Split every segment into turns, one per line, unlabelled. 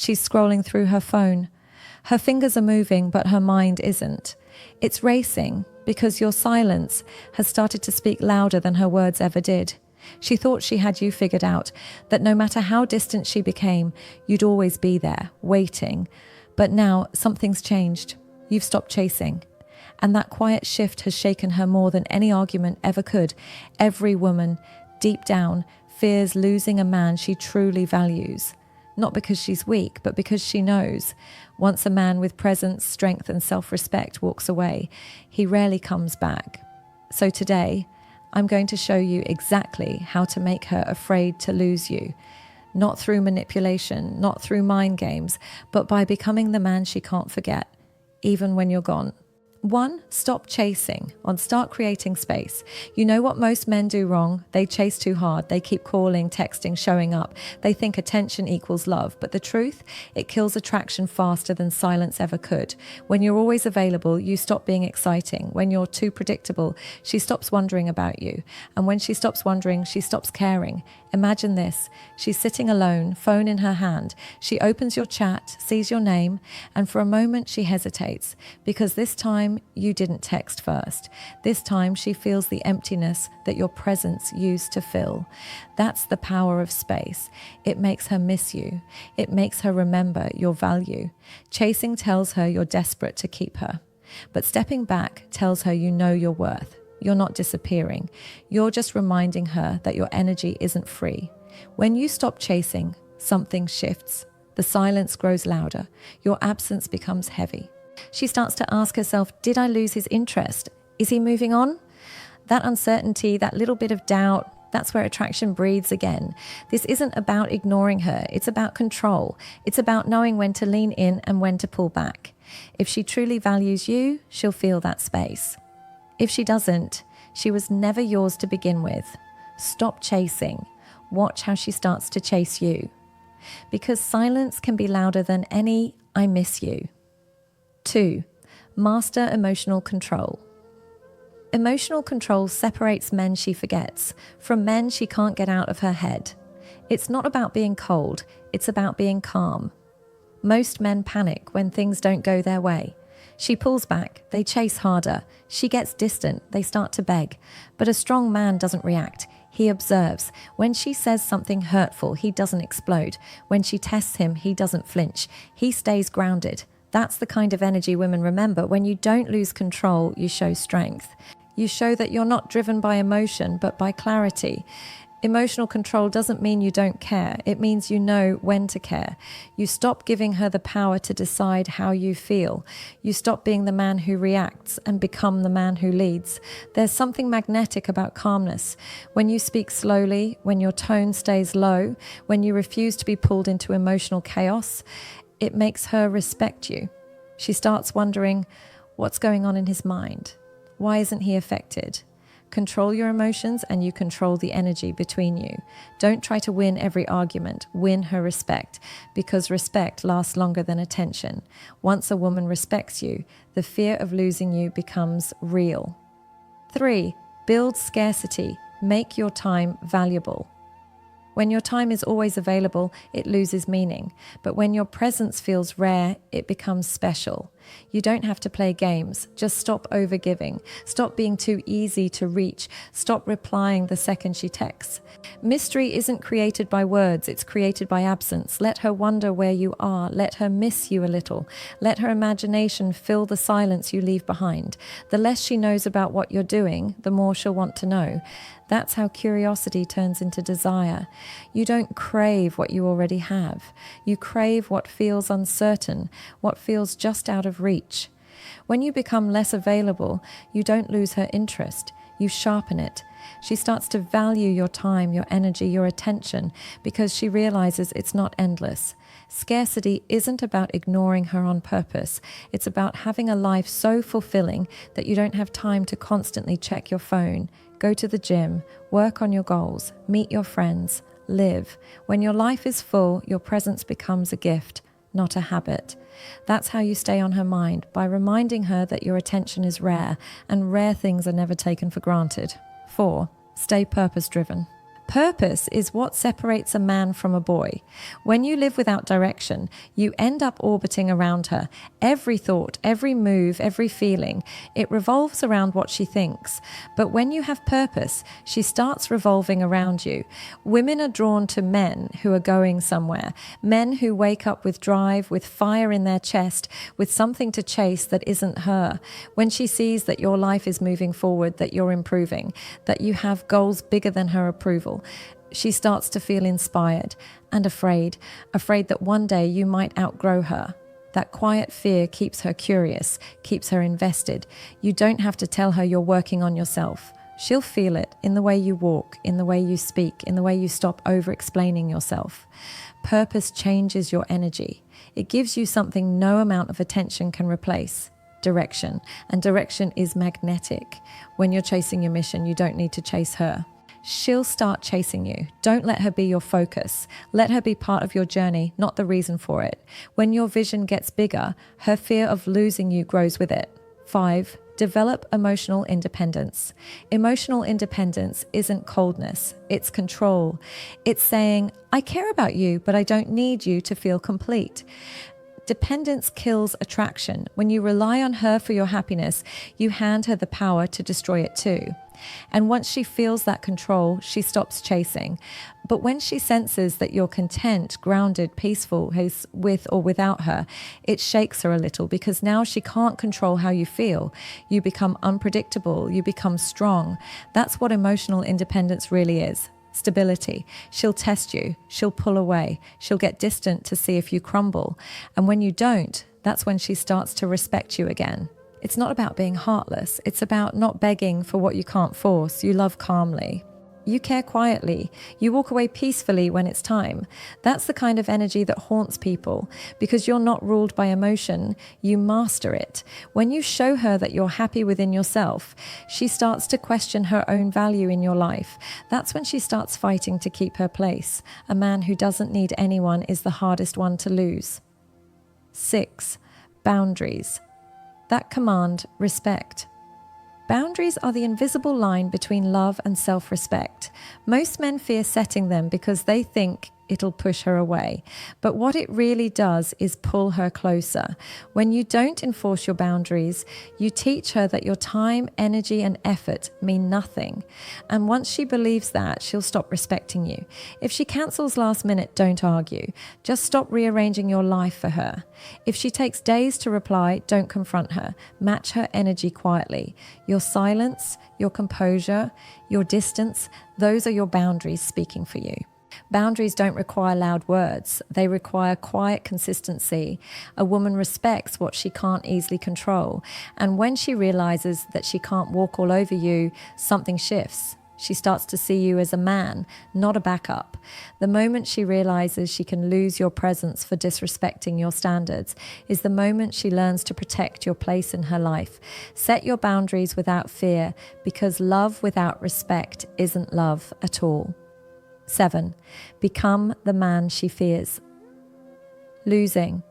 She's scrolling through her phone. Her fingers are moving, but her mind isn't. It's racing because your silence has started to speak louder than her words ever did. She thought she had you figured out, that no matter how distant she became, you'd always be there, waiting. But now something's changed. You've stopped chasing. And that quiet shift has shaken her more than any argument ever could. Every woman, deep down, fears losing a man she truly values. Not because she's weak, but because she knows. Once a man with presence, strength, and self-respect walks away, he rarely comes back. So today, I'm going to show you exactly how to make her afraid to lose you. Not through manipulation, not through mind games, but by becoming the man she can't forget, even when you're gone. 1. Stop chasing. Start creating space. You know what most men do wrong? They chase too hard. They keep calling, texting, showing up. They think attention equals love. But the truth, it kills attraction faster than silence ever could. When you're always available, you stop being exciting. When you're too predictable, she stops wondering about you. And when she stops wondering, she stops caring. Imagine this. She's sitting alone, phone in her hand. She opens your chat, sees your name, and for a moment she hesitates, because this time you didn't text first. This time she feels the emptiness that your presence used to fill. That's the power of space. It makes her miss you. It makes her remember your value. Chasing tells her you're desperate to keep her. But stepping back tells her you know your worth. You're not disappearing. You're just reminding her that your energy isn't free. When you stop chasing, something shifts. The silence grows louder. Your absence becomes heavy. She starts to ask herself, did I lose his interest? Is he moving on? That uncertainty, that little bit of doubt, that's where attraction breathes again. This isn't about ignoring her. It's about control. It's about knowing when to lean in and when to pull back. If she truly values you, she'll feel that space. If she doesn't, she was never yours to begin with. Stop chasing. Watch how she starts to chase you. Because silence can be louder than any "I miss you." 2. Master emotional control. Emotional control separates men she forgets from men she can't get out of her head. It's not about being cold, it's about being calm. Most men panic when things don't go their way. She pulls back, they chase harder. She gets distant, they start to beg. But a strong man doesn't react. He observes. When she says something hurtful, he doesn't explode. When she tests him, he doesn't flinch. He stays grounded. That's the kind of energy women remember. When you don't lose control, you show strength. You show that you're not driven by emotion, but by clarity. Emotional control doesn't mean you don't care. It means you know when to care. You stop giving her the power to decide how you feel. You stop being the man who reacts and become the man who leads. There's something magnetic about calmness. When you speak slowly, when your tone stays low, when you refuse to be pulled into emotional chaos, it makes her respect you. She starts wondering, what's going on in his mind? Why isn't he affected? Control your emotions and you control the energy between you. Don't try to win every argument. Win her respect, because respect lasts longer than attention. Once a woman respects you, the fear of losing you becomes real. 3. Build scarcity. Make your time valuable. When your time is always available, it loses meaning. But when your presence feels rare, it becomes special. You don't have to play games. Just stop overgiving. Stop being too easy to reach. Stop replying the second she texts. Mystery isn't created by words, it's created by absence. Let her wonder where you are. Let her miss you a little. Let her imagination fill the silence you leave behind. The less she knows about what you're doing, the more she'll want to know. That's how curiosity turns into desire. You don't crave what you already have. You crave what feels uncertain, what feels just out of reach. When you become less available, you don't lose her interest. You sharpen it. She starts to value your time, your energy, your attention, because she realizes it's not endless. Scarcity isn't about ignoring her on purpose. It's about having a life so fulfilling that you don't have time to constantly check your phone, go to the gym, work on your goals, meet your friends, live. When your life is full, your presence becomes a gift, not a habit. That's how you stay on her mind, by reminding her that your attention is rare, and rare things are never taken for granted. 4. Stay purpose-driven. Purpose is what separates a man from a boy. When you live without direction, you end up orbiting around her. Every thought, every move, every feeling, it revolves around what she thinks. But when you have purpose, she starts revolving around you. Women are drawn to men who are going somewhere, men who wake up with drive, with fire in their chest, with something to chase that isn't her. When she sees that your life is moving forward, that you're improving, that you have goals bigger than her approval, she starts to feel inspired and afraid that one day you might outgrow her. That quiet fear keeps her curious, keeps her invested. You don't have to tell her you're working on yourself. She'll feel it in the way you walk, in the way you speak, in the way you stop over-explaining yourself. Purpose changes your energy. It gives you something no amount of attention can replace. Direction. And direction is magnetic. When you're chasing your mission, you don't need to chase her. She'll start chasing you. Don't let her be your focus. Let her be part of your journey, not the reason for it. When your vision gets bigger, her fear of losing you grows with it. 5. Develop emotional independence. Emotional independence isn't coldness, it's control. It's saying, I care about you, but I don't need you to feel complete. Dependence kills attraction. When you rely on her for your happiness, you hand her the power to destroy it too. And once she feels that control, she stops chasing. But when she senses that you're content, grounded, peaceful with or without her, it shakes her a little because now she can't control how you feel. You become unpredictable, you become strong. That's what emotional independence really is. Stability. She'll test you, she'll pull away, she'll get distant to see if you crumble. And when you don't, that's when she starts to respect you again. It's not about being heartless. It's about not begging for what you can't force. You love calmly. You care quietly. You walk away peacefully when it's time. That's the kind of energy that haunts people because you're not ruled by emotion. You master it. When you show her that you're happy within yourself, she starts to question her own value in your life. That's when she starts fighting to keep her place. A man who doesn't need anyone is the hardest one to lose. 6. Boundaries. That command respect. Boundaries are the invisible line between love and self-respect. Most men fear setting them because they think it'll push her away. But what it really does is pull her closer. When you don't enforce your boundaries, you teach her that your time, energy, and effort mean nothing. And once she believes that, she'll stop respecting you. If she cancels last minute, don't argue. Just stop rearranging your life for her. If she takes days to reply, don't confront her. Match her energy quietly. Your silence, your composure, your distance, those are your boundaries speaking for you. Boundaries don't require loud words. They require quiet consistency. A woman respects what she can't easily control. And when she realizes that she can't walk all over you, something shifts. She starts to see you as a man, not a backup. The moment she realizes she can lose your presence for disrespecting your standards is the moment she learns to protect your place in her life. Set your boundaries without fear, because love without respect isn't love at all. 7. Become the man she fears. Losing.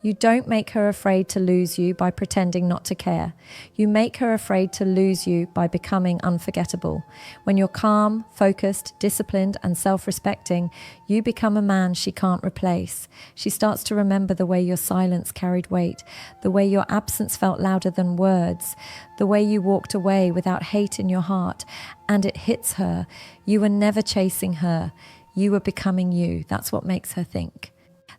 You don't make her afraid to lose you by pretending not to care. You make her afraid to lose you by becoming unforgettable. When you're calm, focused, disciplined, and self-respecting, you become a man she can't replace. She starts to remember the way your silence carried weight, the way your absence felt louder than words, the way you walked away without hate in your heart, and it hits her. You were never chasing her. You were becoming you. That's what makes her think.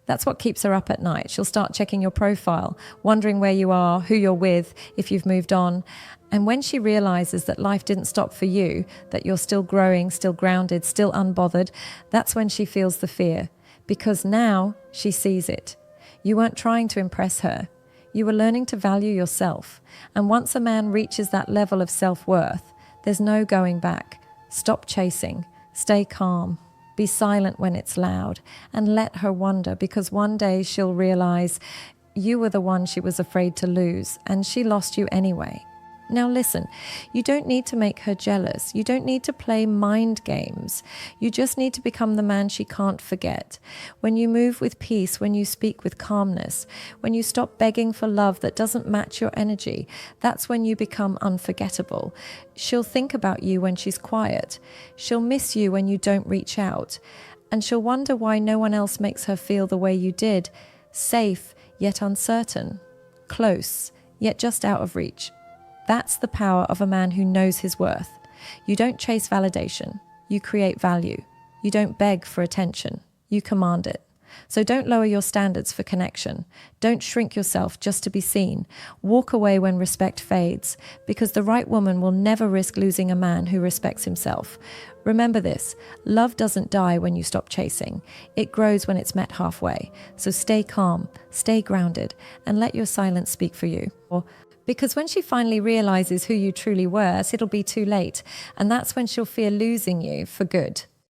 That's what keeps her up at night. She'll start checking your profile, wondering where you are, who you're with, if you've moved on. And when she realizes that life didn't stop for you, that you're still growing, still grounded, still unbothered, that's when she feels the fear. Because now she sees it. You weren't trying to impress her. You were learning to value yourself. And once a man reaches that level of self-worth, there's no going back. Stop chasing. Stay calm. Be silent when it's loud, and let her wonder, because one day she'll realize you were the one she was afraid to lose, and she lost you anyway. Now listen, you don't need to make her jealous. You don't need to play mind games. You just need to become the man she can't forget. When you move with peace, when you speak with calmness, when you stop begging for love that doesn't match your energy, that's when you become unforgettable. She'll think about you when she's quiet. She'll miss you when you don't reach out. And she'll wonder why no one else makes her feel the way you did, safe yet uncertain, close yet just out of reach. That's the power of a man who knows his worth. You don't chase validation. You create value. You don't beg for attention. You command it. So don't lower your standards for connection. Don't shrink yourself just to be seen. Walk away when respect fades, because the right woman will never risk losing a man who respects himself. Remember this, love doesn't die when you stop chasing. It grows when it's met halfway. So stay calm, stay grounded, and let your silence speak for you. Because when she finally realizes who you truly were, it'll be too late. And that's when she'll fear losing you for good.